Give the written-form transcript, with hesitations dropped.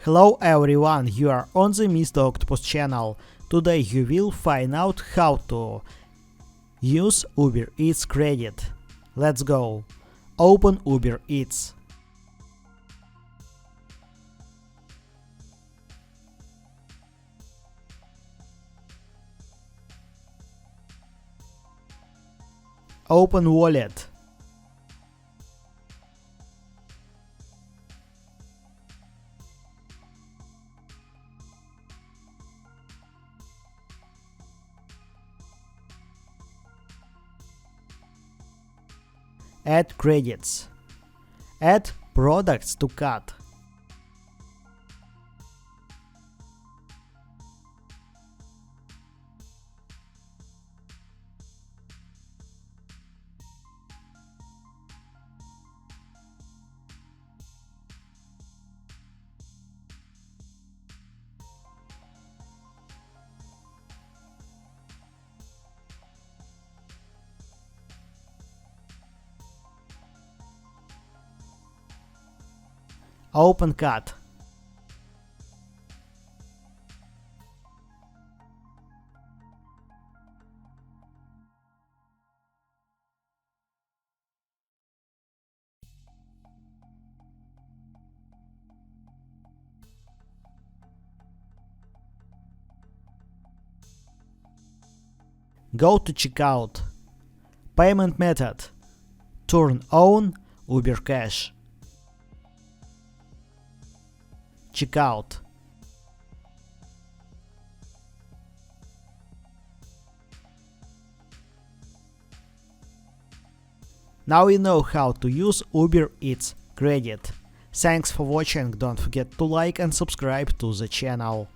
Hello everyone, you are on the Mr. Octopus channel. Today you will find out how to use Uber Eats credit. Let's go. Open Uber Eats. Open Wallet. Add credits. Add products to cart. Open cart. Go to checkout. Payment method. Turn on Uber Cash. Checkout. Now you know how to use Uber Eats credit. Thanks for watching, don't forget to like and subscribe to the channel.